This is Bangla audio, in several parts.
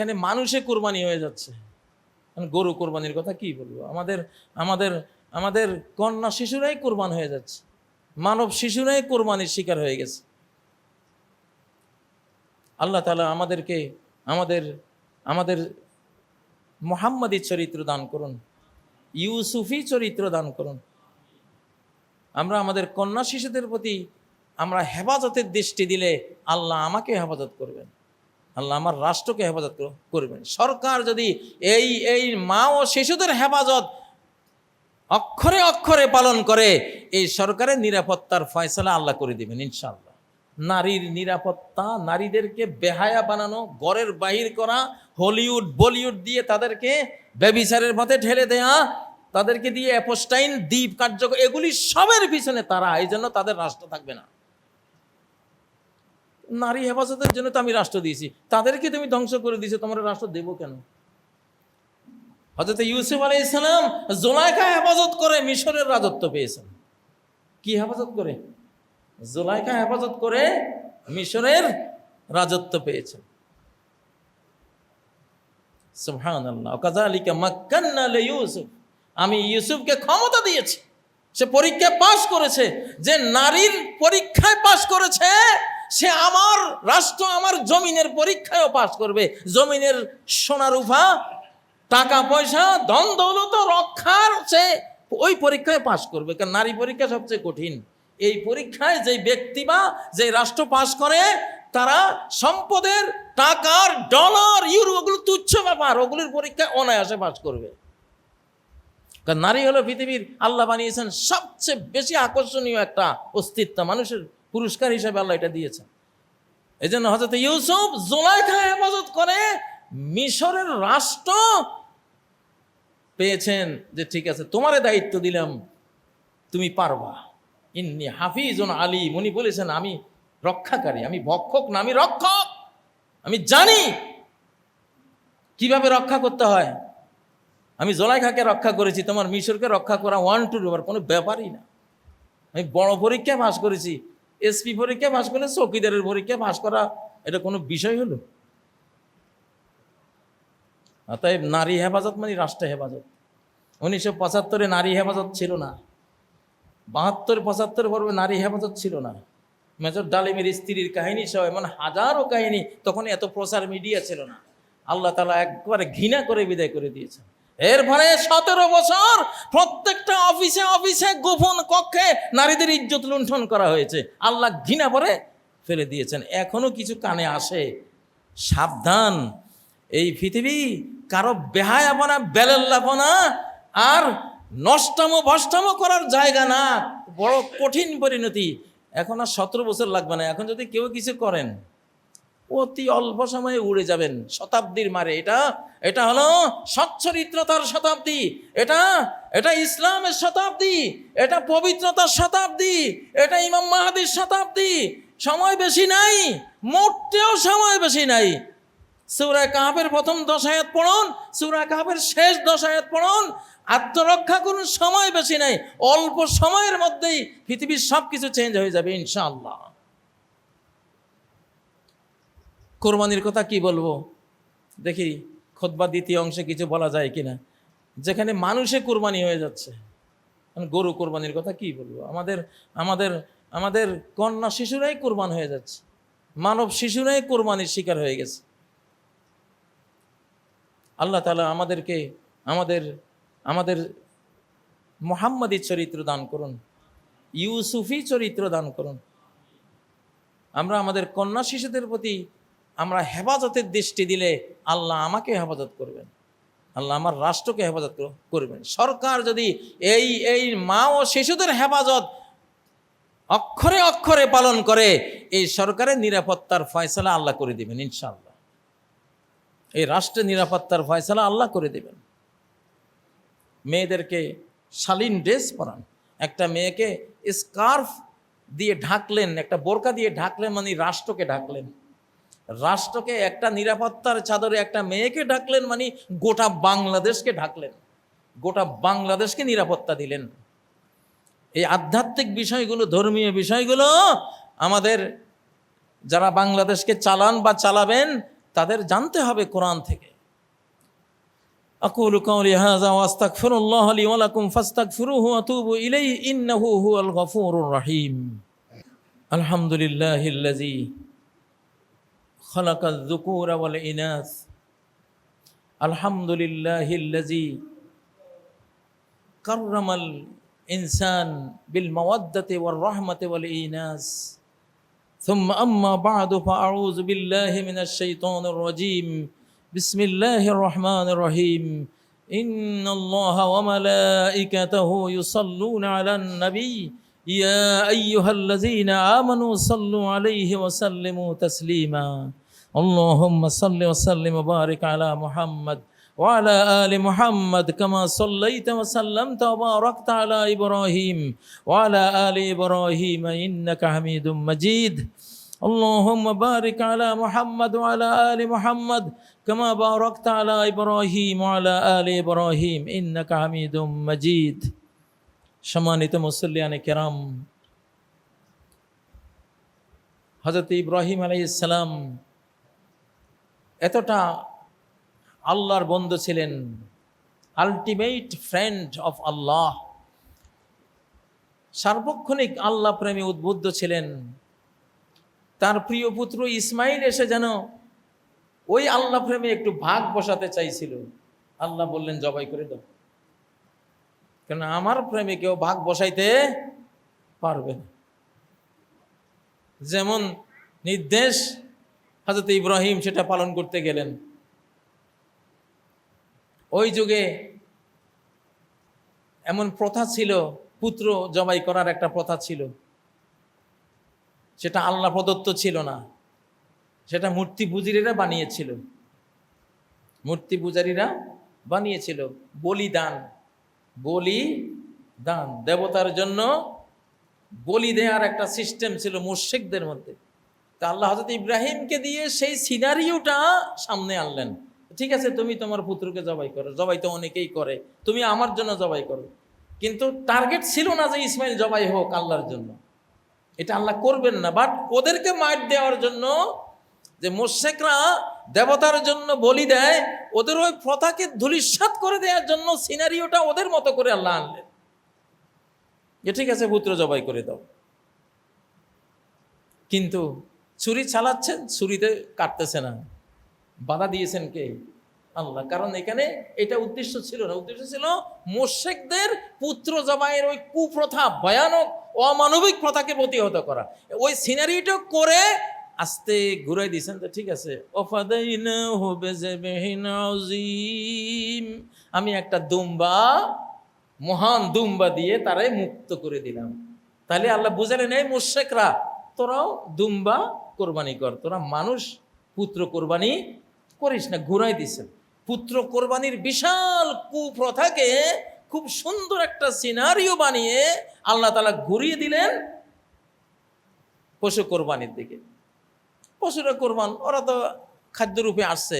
যেখানে মানুষে কোরবানি হয়ে যাচ্ছে। গরু কোরবানির কথা কি বলবো, আমাদের আমাদের আমাদের কন্যা শিশুরাই কোরবান হয়ে যাচ্ছে, মানব শিশুরাই কোরবানির শিকার হয়ে গেছে। আল্লাহ তাআলা আমাদেরকে আমাদের আমাদের মুহাম্মাদি চরিত্র দান করুন, ইউসুফি চরিত্র দান করুন। আমরা আমাদের কন্যা শিশুদের প্রতি আমরা হেফাজতের দৃষ্টি দিলে আল্লাহ আমাকে হেফাজত করবেন, আল্লাহ আমার রাষ্ট্রকে হেফাজত করবেন। সরকার যদি এই এই মা ও শিশুদের হেফাজত অক্ষরে অক্ষরে পালন করে, এই সরকারের নিরাপত্তার ফয়সালা আল্লাহ করে দিবেন ইনশাআল্লাহ। নারীর নিরাপত্তা, নারীদেরকে বেহায়া বানানো, ঘরের বাহির করা, হলিউড বলিউড দিয়ে তাদেরকে ব্যভিচারের পথে ঠেলে দেয়া, তাদেরকে দিয়ে অ্যাপোস্টাইন দ্বীপ কার্যক্রম, এগুলি সবের পিছনে তারা, এই জন্য তাদের রাষ্ট্র থাকবে না। নারী হেফাজতের জন্য তো আমি রাষ্ট্র দিয়েছি, তাদেরকে তুমি ধ্বংস করে দিয়েছো, তোমার রাষ্ট্র দেবো কেন? হযরত ইউসুফ আলাইহিস সালাম জুলাইখা হেফাজত করে মিশরের রাজত্ব পেয়েছেন। কি হেফাজত করে? জুলাইখা হেফাজত করে মিশরের রাজত্ব পেয়েছেন। সুবহানাল্লাহ। কাযালিকা মাক্কান্না লিইউসুফ, আমি ইউসুফকে ক্ষমতা দিয়েছি, সে পরীক্ষায় পাশ করেছে। যে নারীর পরীক্ষায় পাশ করেছে সে আমার রাষ্ট্র, আমার জমিনের পরীক্ষায়ও পাশ করবে। জমিনের সোনা রূপা, টাকা পয়সা, ধন দৌলত রক্ষার সে ওই পরীক্ষায় পাশ করবে, কারণ নারী পরীক্ষা সবচেয়ে কঠিন। এই পরীক্ষায় যে ব্যক্তি বা যে রাষ্ট্র পাশ করে তারা সম্পদের, টাকার, ডলার, ইউরো, ওগুলো তুচ্ছ ব্যাপার, ওগুলোর পরীক্ষায় অনায়াসে পাশ করবে। কারণ নারী হলো পৃথিবীর আল্লাহ বানিয়েছেন সবচেয়ে বেশি আকর্ষণীয় একটা অস্তিত্ব, মানুষের পুরস্কার হিসেবে আল্লাহ এটা দিয়েছেন। এই জন্য হযরত ইউসুফ জুলাইখা হেফাজত করে মিশরের রাষ্ট্র পেয়েছেন, যে ঠিক আছে তোমারে দায়িত্ব দিলাম, তুমি পারবা। ইন্নী হাফিজুন আলীম, উনি বলেছেন আমি রক্ষাকারী, আমি ভক্ষক না, আমি রক্ষক, আমি জানি কিভাবে রক্ষা করতে হয়। আমি জুলাইখাকে রক্ষা করেছি, তোমার মিশরকে রক্ষা করা 1 2 ব্যাপার কোনো ব্যাপারই না। আমি বড় পরীক্ষা পাস করেছি, এসপি পরীক্ষা পাস করলে চৌকিদারের পরীক্ষা পাস করা এটা কোনো বিষয় হলো? অতএব নারী হেফাজত মানে রাষ্ট্র হেফাজত। 1975 নারী হেফাজত ছিল না, 72-75 পর্বে নারী হেফাজত ছিল না। মেজর ডালিমের স্ত্রীর কাহিনী সহ এমন হাজারো কাহিনী, তখন এত প্রচার মিডিয়া ছিল না। আল্লাহ তাআলা একবারে ঘৃণা করে বিদায় করে দিয়েছেন। এরপরে 17 বছর প্রত্যেকটা অফিসে অফিসে গোপন কক্ষে নারীদের ইজ্জত লুণ্ঠন করা হয়েছে, আল্লাহ ঘৃণা করে ফেলে দিয়েছেন। এখনো কিছু কানে আসে, সাবধান, এই পৃথিবী কারো বেহায়াপনা, বেলাল্লাপনা আর নষ্টামো ভষ্টামো করার জায়গা না। বড় কঠিন পরিণতি। এখন আর 17 বছর লাগবে না, এখন যদি কেউ কিছু করেন অতি অল্প সময়ে উড়ে যাবেন শতাব্দীর মারে। এটা হলো সচ্চরিত্রতার শতাব্দী, এটা ইসলামের শতাব্দী, এটা পবিত্রতার শতাব্দী, এটা ইমাম মাহদীর শতাব্দী। সময় বেশি নাই, মোটেও সময় বেশি নাই। সূরা কাহফের প্রথম 10 আয়াত পড়ুন, সূরা কাহফের শেষ 10 আয়াত পড়ুন, আত্মরক্ষা করুন। সময় বেশি নাই, অল্প সময়ের মধ্যেই পৃথিবীর সবকিছু চেঞ্জ হয়ে যাবে ইনশাআল্লাহ। কোরবানির কথা কি বলবো, দেখি খুতবা দ্বিতীয় অংশে কিছু বলা যায় কিনা। যেখানে মানুষে কোরবানি হয়ে যাচ্ছে, গরু কোরবানির কথা কি বলবো, আমাদের আমাদের আমাদের কন্যা শিশুরাই কোরবান হয়ে যাচ্ছে, মানব শিশুরাই কোরবানির শিকার হয়ে গেছে। আল্লাহ তাআলা আমাদেরকে আমাদের মুহাম্মাদি চরিত্র দান করুন, ইউসুফি চরিত্র দান করুন। আমরা আমাদের কন্যা শিশুদের প্রতি আমরা হেফাজতের দৃষ্টি দিলে আল্লাহ আমাকে হেফাজত করবেন, আল্লাহ আমার রাষ্ট্রকে হেফাজত করবেন। সরকার যদি এই এই মা ও শিশুদের হেফাজত অক্ষরে অক্ষরে পালন করে, এই সরকারের নিরাপত্তার ফয়সালা আল্লাহ করে দিবেন ইনশাআল্লাহ। এই রাষ্ট্রের নিরাপত্তার ফয়সালা আল্লাহ করে দেবেন। মেয়েদেরকে শালীন ড্রেস পরান, একটা মেয়েকে স্কার্ফ দিয়ে ঢাকলেন, একটা বোরকা দিয়ে ঢাকলেন, মানে রাষ্ট্রকে ঢাকলেন। রাষ্ট্রকে একটা নিরাপত্তার চাদরে একটা মেয়েকে ঢাকলেন, মানে গোটা বাংলাদেশকে ঢাকলেন, গোটা বাংলাদেশকে নিরাপত্তা দিলেন। এই আধ্যাত্মিক বিষয়গুলো, ধর্মীয় বিষয়গুলো আমাদের যারা বাংলাদেশকে চালান বা চালাবেন, তাদের জানতে হবে কোরআন থেকে। আকুলু কাওলি হাযা ওয়া আস্তাগফিরুল্লাহ লি ওয়া লাকুম ফাস্তাগফিরুহু ওয়া তুবু ইলাইহি ইন্নাহু হুয়াল গফুরুর রহিম। আলহামদুলিল্লাহিল্লাযী খালাকায যুকুরা ওয়াল ইনাস। আলহামদুলিল্লাহিল্লাযী কাররামাল ইনসান বিল মাওয়াদ্দাতি ওয়ার রাহমাতি ওয়াল ইনাস। ثم أما بعد فأعوذ بالله من الشيطان الرجيم. بسم الله الرحمن الرحيم. إن الله وملائكته يصلون على النبي يا أيها الذين آمنوا صلوا عليه وسلموا تسليما. اللهم صل وسلم وبارك على محمد وعلى آل محمد كما صليت وسلمت وباركت على إبراهيم وعلى آل إبراهيم إنك حميد مجيد. اللهم بارك على محمد وعلى آل محمد كما باركت على إبراهيم وعلى آل إبراهيم إنك حميد مجيد. সম্মানিত মুসল্লিয়ানে কেরাম, হযরত ইব্রাহিম আলাইহিস সালাম এতটা আল্লাহর বন্ধু ছিলেন, আলটিমেট ফ্রেন্ড অফ আল্লাহ, সার্বক্ষণিক আল্লাহ প্রেমে উদ্বুদ্ধ ছিলেন। তার প্রিয় পুত্র ইসমাইল এসে যেন ওই আল্লাহ প্রেমে একটু ভাগ বসাতে চাইছিল। আল্লাহ বললেন জবাই করে দাও, কেন আমার প্রেমে কেউ ভাগ বসাইতে পারবে না। যেমন নির্দেশ হযরত ইব্রাহিম সেটা পালন করতে গেলেন। ওই যুগে এমন প্রথা ছিল, পুত্র জবাই করার একটা প্রথা ছিল, সেটা আল্লাহ প্রদত্ত ছিল না, সেটা মূর্তি পূজারীরা বানিয়েছিল। মূর্তি পূজারীরা বানিয়েছিল বলিদান, বলিদান দেবতার জন্য বলি দেওয়ার একটা সিস্টেম ছিল মুশরিকদের মধ্যে। তা আল্লাহ হযরত ইব্রাহিমকে দিয়ে সেই সিনারিওটা সামনে আনলেন। ঠিক আছে, তুমি তোমার পুত্রকে জবাই করো, জবাই তো অনেকেই করে, তুমি আমার জন্য জবাই করো। কিন্তু টার্গেট ছিল না যে ইসমাইল জবাই হোক আল্লাহর জন্য, এটা আল্লাহ করবেন না। বাট ওদেরকে মাইট দেওয়ার জন্য, যে মুশরিকরা দেবতার জন্য বলি দেয়, ওদের ওই প্রথাকে ধূলিসাৎ করে দেওয়ার জন্য সিনারিওটা ওদের মতো করে আল্লাহ আনলেন যে ঠিক আছে পুত্র জবাই করে দাও। কিন্তু ছুরি চালাচ্ছেন, ছুরিতে কাটতেছে না, বাধা দিয়েছেন কে? আল্লাহ। কারণ এখানে এটা উদ্দেশ্য ছিল না, উদ্দেশ্য ছিল মুশরিকদের পুত্র জবাইয়ের ওই কুপ্রথা, ভয়ানক অমানবিক প্রথাকে প্রতিহত করা। ওই সিনারিটা করে আস্তে ঘুরাই দিয়েছেন। তো ঠিক আছে, আমি একটা দুম্বা, মহান দুম্বা দিয়ে তারাই মুক্ত করে দিলাম। তাহলে আল্লাহ বুঝালেন, এই মুশরিকরা তোরাও দুম্বা কোরবানি কর, তোরা মানুষ পুত্র কোরবানি করিস না। ঘুরাই দিছেন পুত্র কোরবানির বিশাল কুপ্রথাকে খুব সুন্দর একটা সিনারিও বানিয়ে আল্লাহ তাআলা ঘুরিয়ে দিলেন পশু কোরবানির দিকে। পশুরা কোরবান, ওরা তো খাদ্যরূপে আসছে,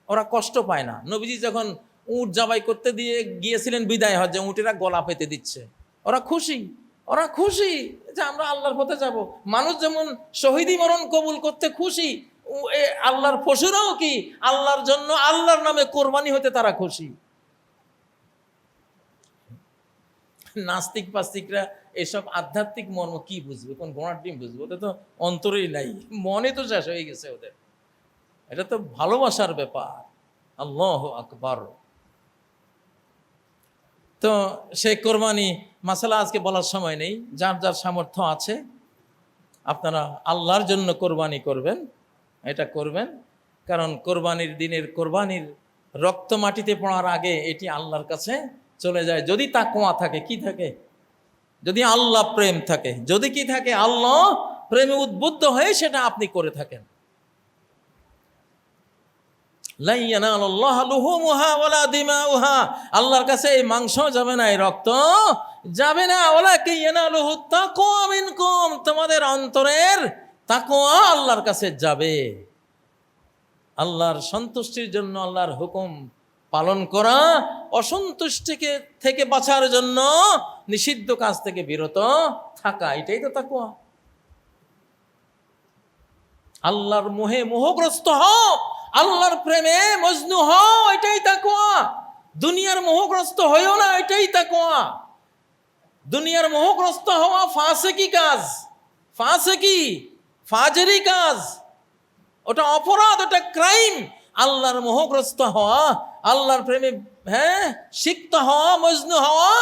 ওরা কষ্ট পায় না। নবীজি যখন উট জবাই করতে দিয়ে গিয়েছিলেন বিদায় হজ্জে, উটেরা গলা পেতে দিচ্ছে, ওরা খুশি, ওরা খুশি যে আমরা আল্লাহর পথে যাব। মানুষ যেমন শহীদি মরণ কবুল করতে খুশি, আল্লাহর পশুরাও কি আল্লাহর জন্য, আল্লাহর নামে কোরবানি হতে তারা খুশি। নাস্তিক পাস্তিকরা এসব আধ্যাত্মিক মর্ম কি বুঝবে, কোন গোড়ার ডিম বুঝবে? ওদের তো অন্তরেই নাই, মনে তো শেষ হয়ে গেছে ওদের। এটা তো ভালোবাসার ব্যাপার। আল্লাহু আকবার। তো সেই কোরবানি মাসালা আজকে বলার সময় নেই, যার যার সামর্থ্য আছে আপনারা আল্লাহর জন্য কোরবানি করবেন, এটা করবেন। কারণ কোরবানির দিনের কোরবানির রক্ত মাটিতে পড়ার আগে এটি আল্লাহর কাছে চলে যায়। যদি তাকওয়া থাকে, কি থাকে? যদি আল্লাহ প্রেম থাকে, যদি কি থাকে? আল্লাহ প্রেমে উদ্বুদ্ধ হয়ে সেটা আপনি করে থাকেন। আল্লাহর কাছে এই মাংস যাবে না, এই রক্ত যাবে না। তোমাদের অন্তরের তাকওয়া আল্লাহর কাছে যাবে। আল্লাহর সন্তুষ্টির জন্য আল্লাহর হুকুম পালন করা, অসন্তুষ্টিকে থেকে বাঁচার জন্য নিষিদ্ধ কাজ থেকে বিরত থাকা, এটাই তো তাকওয়া। আল্লাহর মোহে মোহগ্রস্ত হও, আল্লাহর প্রেমে মজনু হও, এটাই তাকওয়া। দুনিয়ার মোহগ্রস্ত হইও না, এটাই তাকওয়া। দুনিয়ার মোহগ্রস্ত হওয়া ফাসিকি কাজ, ফাসিকি ফাজেরি কাজ, ওটা অপরাধ, ওটা ক্রাইম। আল্লাহর মোহগ্রস্ত হওয়া, আল্লাহর প্রেমে সিক্ত হওয়া, মজনু হওয়া,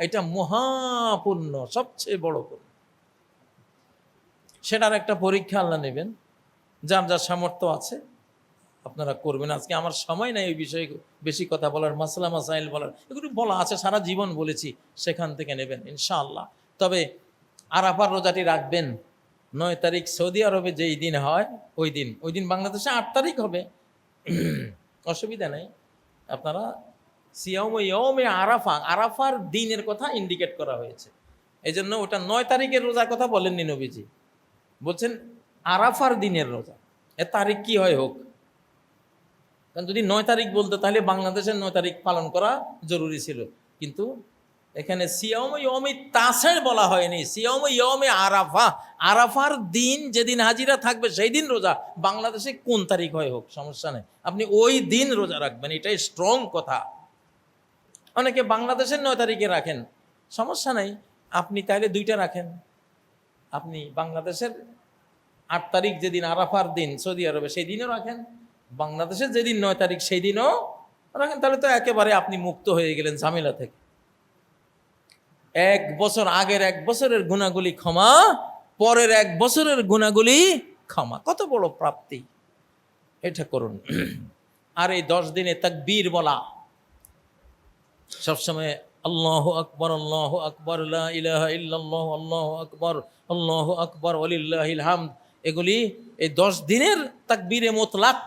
এটা মহাপুণ্য, সবচেয়ে বড় পুণ্য। সেটার একটা পরীক্ষা আল্লাহ নেবেন। যার যার সামর্থ্য আছে আপনারা করবেন। আজকে আমার সময় নাই ওই বিষয়ে বেশি কথা বলার, মাসলা মাসাইল বলার, এগুলো বলা আছে, সারা জীবন বলেছি, সেখান থেকে নেবেন ইনশাআল্লাহ। তবে আরাফার রোজাটি রাখবেন 9 তারিখ সৌদি আরবে যেই দিন হয় ওই দিন বাংলাদেশে 8 তারিখ হবে, অসুবিধা নেই। আপনারা সিয়ামে আরাফা, আরাফার দিনের কথা ইন্ডিকেট করা হয়েছে, এই জন্য ওটা 9 তারিখের রোজার কথা বলেননি নবীজি, বলছেন আরাফার দিনের রোজা। এ তারিখ কি হয় হোক, কারণ যদি 9 তারিখ বলতো তাহলে বাংলাদেশের 9 তারিখ পালন করা জরুরি ছিল, কিন্তু এখানে সিয়ামে ইয়মে তাসের বলা হয়নি, সিয়ামে ইয়মে আরাফা। আরাফার দিন যেদিন হাজিরা থাকবে সেই দিন রোজা, বাংলাদেশে কোন তারিখ হয় হোক সমস্যা নেই, আপনি ওই দিন রোজা রাখবেন, এটাই স্ট্রং কথা। অনেকে বাংলাদেশের 9 তারিখে রাখেন, সমস্যা নেই, আপনি তাহলে 2টা রাখেন। আপনি বাংলাদেশের 8 তারিখ যেদিন আরাফার দিন সৌদি আরবে সেই দিনও রাখেন, বাংলাদেশের যেদিন 9 তারিখ সেই দিনও রাখেন, তাহলে তো একেবারে আপনি মুক্ত হয়ে গেলেন ঝামেলা থেকে। 1 বছর আগের 1 বছরের গুনাহগুলি ক্ষমা, পরের 1 বছরের গুনাহগুলি ক্ষমা, কত বড় প্রাপ্তি, এটা করুন। আর এই 10 দিনে তাকবীর বলা, সবসময় আল্লাহু আকবার, আল্লাহু আকবার, লা ইলাহা ইল্লাল্লাহ, আল্লাহু আকবার, আল্লাহু আকবার, ওয়ালিল্লাহিল হামদ, এগুলি এই 10 দিনের তাকবীরে মুতলাক,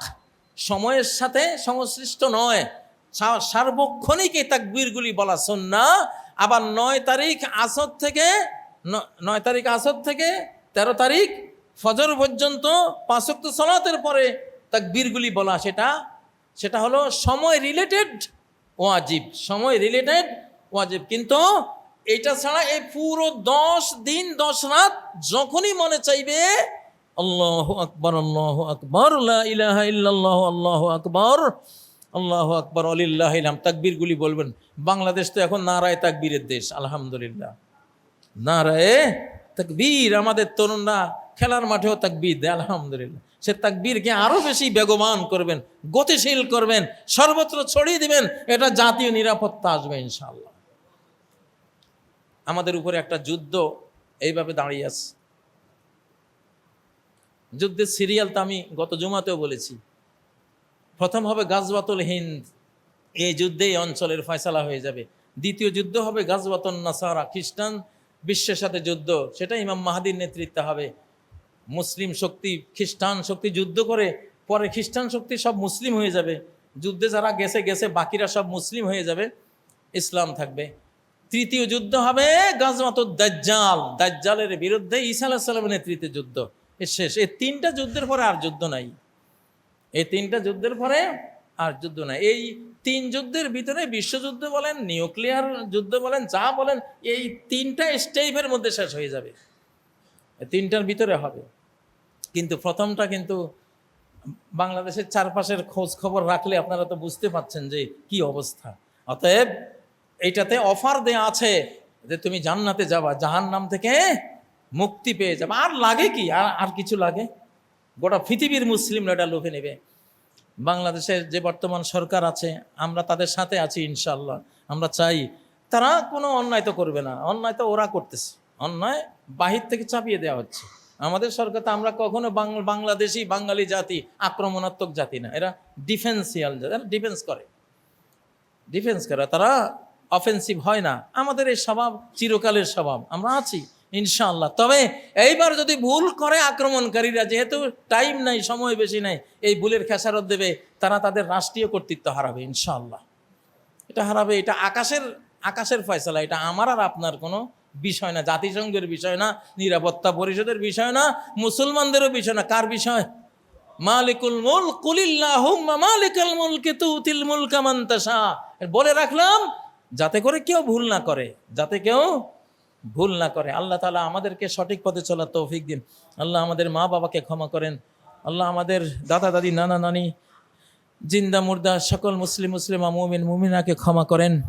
সময়ের সাথে সংশ্লিষ্ট নয়, সার্বক্ষণিক এই তাকবীরগুলি বলা সুন্নাহ। আবার 9 তারিখ আসর থেকে 13 তারিখ ফজর পর্যন্ত 5 ওয়াক্ত সালাতের পরে তাকবীরগুলি বলা, সেটা হলো সময় রিলেটেড ওয়াজিব, সময় রিলেটেড ওয়াজিব। কিন্তু এটা ছাড়া এই পুরো 10 দিন 10 রাত যখনই মনে চাইবে আল্লাহু আকবার, আল্লাহু আকবার, লা ইলাহা ইল্লাল্লাহ, আল্লাহু আকবার, আল্লাহু আকবার, ওয়ালিল্লাহিল হামদ, তাকবীরগুলি বলবেন। বাংলাদেশ তো এখন নারায়ে তাকবীরের দেশ, আলহামদুলিল্লাহ, নারায়ে তাকবীর। আমাদের তরুণরা খেলার মাঠেও তাকবীর দেয়, আলহামদুলিল্লাহ। সে তাকবীরকে আরো বেশি বেগবান করবেন, গতিশীল করবেন, সর্বত্র ছড়িয়ে দিবেন, এটা জাতীয় নিরাপত্তা আসবে ইনশাআল্লাহ। আমাদের উপরে একটা যুদ্ধ এইভাবে দাঁড়িয়ে আছে, যুদ্ধের সিরিয়াল তো আমি গত জুমাতেও বলেছি। প্রথম হবে গাজওয়াতুল হিন্দ, এই যুদ্ধেই অঞ্চলের ফয়সালা হয়ে যাবে। দ্বিতীয় যুদ্ধ হবে গাজওয়াতুন নাসারা, খ্রিস্টান বিশ্বের সাথে যুদ্ধ, সেটা ইমাম মাহদির নেতৃত্বে হবে। মুসলিম শক্তি খ্রিস্টান শক্তি যুদ্ধ করে, পরে খ্রিস্টান শক্তি সব মুসলিম হয়ে যাবে, যুদ্ধে যারা গেছে বাকিরা সব মুসলিম হয়ে যাবে, ইসলাম থাকবে। তৃতীয় যুদ্ধ হবে গাজওয়াতুদ দাজ্জাল, দাজ্জালের বিরুদ্ধে ঈসা আলাইহিস সালামের নেতৃত্বে যুদ্ধ, শেষ। এই 3টা যুদ্ধের পরে আর যুদ্ধ নাই, এই 3টা যুদ্ধের পরে আর যুদ্ধ নাই। এই 3 যুদ্ধের ভিতরে বিশ্বযুদ্ধ বলেন, নিউক্লিয়ার যুদ্ধ বলেন, যা বলেন, এই 3টা স্টেপের মধ্যে শেষ হয়ে যাবে, এই 3টার ভিতরে হবে। কিন্তু প্রথমটা কিন্তু বাংলাদেশের চারপাশের খোঁজ খবর রাখলে আপনারা তো বুঝতে পারছেন যে কি অবস্থা। অতএব এইটাতে অফার দেয়া আছে যে তুমি জান্নাতে যাবা, জাহান্নাম থেকে মুক্তি পেয়ে যাবে। আর লাগে কি, আর কিছু লাগে? গোটা পৃথিবীর মুসলিমরা এটা লোভে নেবে। বাংলাদেশের যে বর্তমান সরকার আছে, আমরা তাদের সাথে আছি ইনশাআল্লাহ। আমরা চাই তারা কোনো অন্যায় তো করবে না, অন্যায় তো ওরা করতেছে, অন্যায় বাহির থেকে চাপিয়ে দেওয়া হচ্ছে। আমাদের সরকার তো, আমরা কখনো বাংলাদেশি বাঙালি জাতি আক্রমণাত্মক জাতি না, এরা ডিফেন্সিয়াল জাতি, এরা ডিফেন্স করে, তারা অফেন্সিভ হয় না। আমাদের এই স্বভাব চিরকালের স্বভাব, আমরা আছি ইনশাআল্লাহ। তবে এইবার যদি ভুল করে আক্রমণকারীরা, যেহেতু টাইম নাই, সময় বেশি নাই, এই ভুলের খেসারত দেবে, তারা তাদের রাষ্ট্রীয় কর্তৃত্ব হারাবে ইনশাআল্লাহ। এটা হারাবে, এটা আকাশের ফয়সালা, এটা আমার আর আপনার কোনো বিষয় না, জাতিসংঘের বিষয় না, নিরাপত্তা পরিষদের বিষয় না, মুসলমানদেরও বিষয় না। কার বিষয়? মালিকুল মুলক, কুলিল্লাহুম্মা মালিকাল মুলকি তুতিল মুলকা মান তাশা। বলে রাখলাম যাতে করে কেউ ভুল না করে, আল্লাহ তাআলা আমাদেরকে সঠিক পথে চলার তৌফিক দিন। আল্লাহ আমাদের মা বাবাকে ক্ষমা করেন, আল্লাহ আমাদের দাদা দাদি নানা নানি জিন্দা মুর্দা সকল মুসলিমা মুমিন মুমিনাকে ক্ষমা করেন।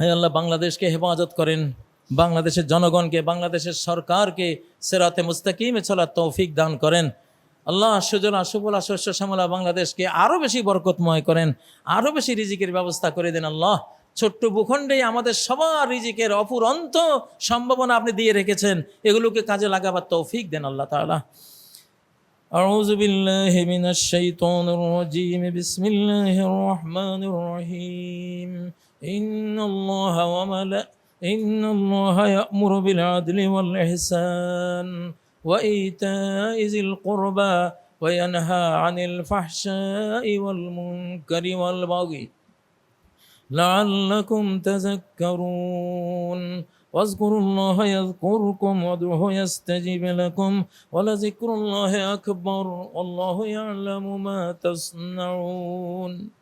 হে আল্লাহ, বাংলাদেশকে হেফাজত করেন, বাংলাদেশের জনগণকে, বাংলাদেশের সরকারকে সিরাতে মুস্তাকিমে চলার তৌফিক দান করেন। আল্লাহ, সুজলা সুফলা শস্য শ্যামলা বাংলাদেশকে আরও বেশি বরকতময় করেন, আরও বেশি রিজিকের ব্যবস্থা করে দেন। আল্লাহ, ছোট্ট ভূখণ্ডেই আমাদের সবার রিজিকের অফুরন্ত সম্ভাবনা আপনি দিয়ে রেখেছেন, এগুলোকে কাজে লাগাবার তৌফিক দেন আল্লাহ তাআলা। أعوذ بالله من الشيطان الرجيم. بسم الله الرحمن الرحيم. إن الله يأمر بالعدل والإحسان وإيتاء ذي القربى وينهى عن الفحشاء والمنكر والبغي لعلكم تذكرون. واذكروا الله يذكركم وادعوه يستجب لكم ولذكر الله أكبر والله يعلم ما تصنعون.